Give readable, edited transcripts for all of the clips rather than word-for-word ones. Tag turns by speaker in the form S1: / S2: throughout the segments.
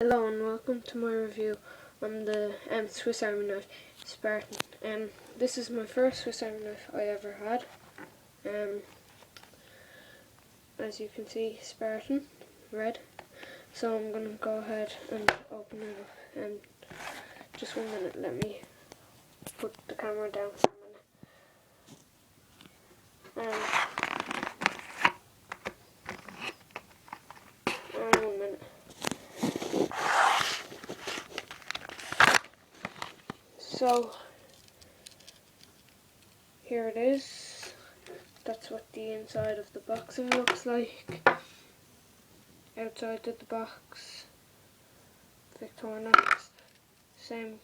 S1: Hello and welcome to my review on the Swiss Army knife Spartan. This is my first Swiss Army knife I ever had. As you can see, Spartan, red. So I'm going to go ahead and open it up. Just 1 minute, let me put the camera down for a minute. 1 minute. So here it is. That's what the inside of the boxing looks like. Outside of the box, Victorinox. Same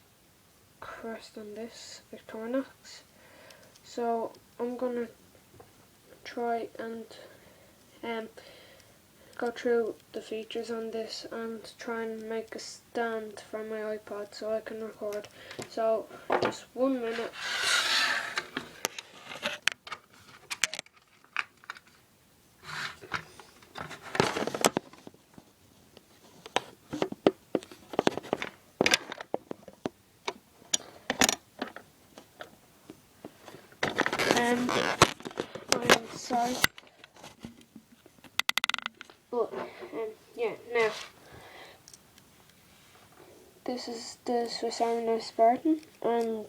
S1: crest on this, Victorinox. So I'm gonna try and go through the features on this and try and make a stand for my iPod so I can record. So just 1 minute. I am sorry, but yeah, now this is the Swiss Army knife Spartan, and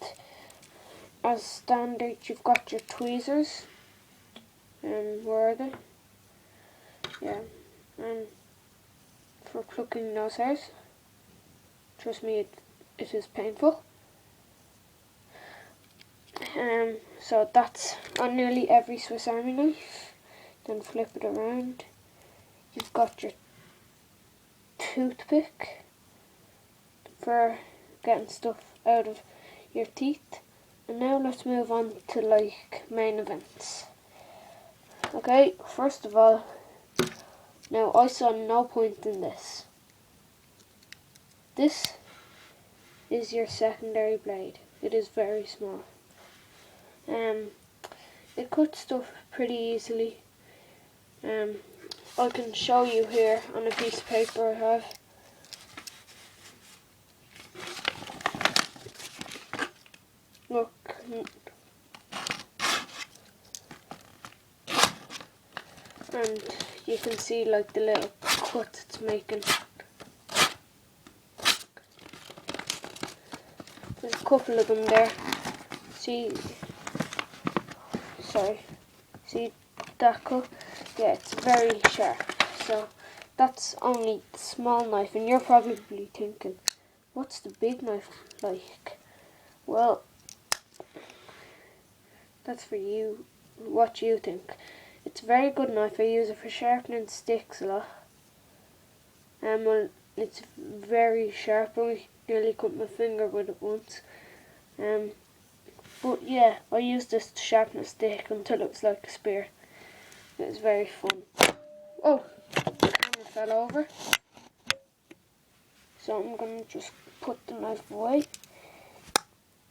S1: as standard you've got your tweezers, where are they? Yeah, and for plucking those hairs, trust me, it is painful. So that's on nearly every Swiss Army knife. Then flip it around. You've got your toothpick for getting stuff out of your teeth. And now let's move on to main events. Okay, first of all, now I saw no point in this. This is your secondary blade. It is very small. It cuts stuff pretty easily. I can show you here on a piece of paper I have. Look. And you can see the little cut it's making. There's a couple of them there. See that cut? Yeah, it's very sharp. So that's only the small knife, and you're probably thinking, what's the big knife like? Well, that's for you, what you think. It's a very good knife. I use it for sharpening sticks a lot. Well, it's very sharp. I nearly cut my finger with it once. But yeah, I used this to sharpen a stick until it was like a spear. It was very fun. Oh, the camera fell over. So I'm going to just put the knife away.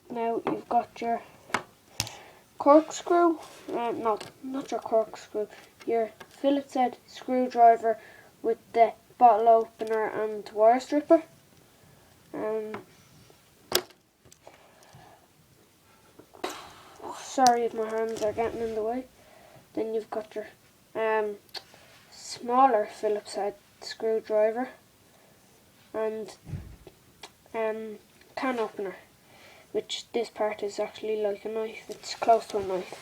S1: Now you've got your corkscrew. No, not your corkscrew. Your Phillips head screwdriver with the bottle opener and wire stripper. Sorry if my hands are getting in the way. Then you've got your smaller Phillips head screwdriver and can opener, which this part is actually like a knife. It's close to a knife.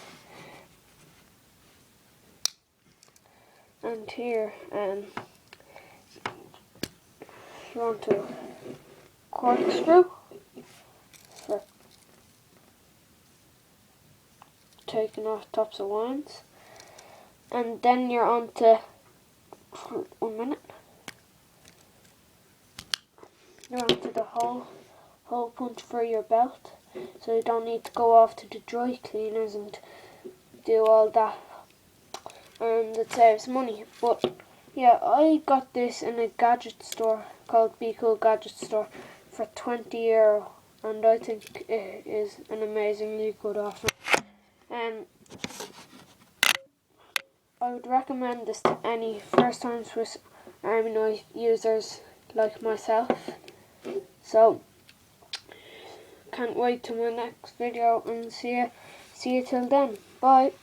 S1: And here, you want to corkscrew for taking off tops of wands, and then you're on to 1 minute. You're on to the hole punch for your belt, so you don't need to go off to the dry cleaners and do all that, and it saves money. But yeah, I got this in a gadget store called Be Cool Gadget Store for €20, and I think it is an amazingly good offer. I would recommend this to any first time Swiss Army knife users like myself. So can't wait till my next video, and see you till then. Bye.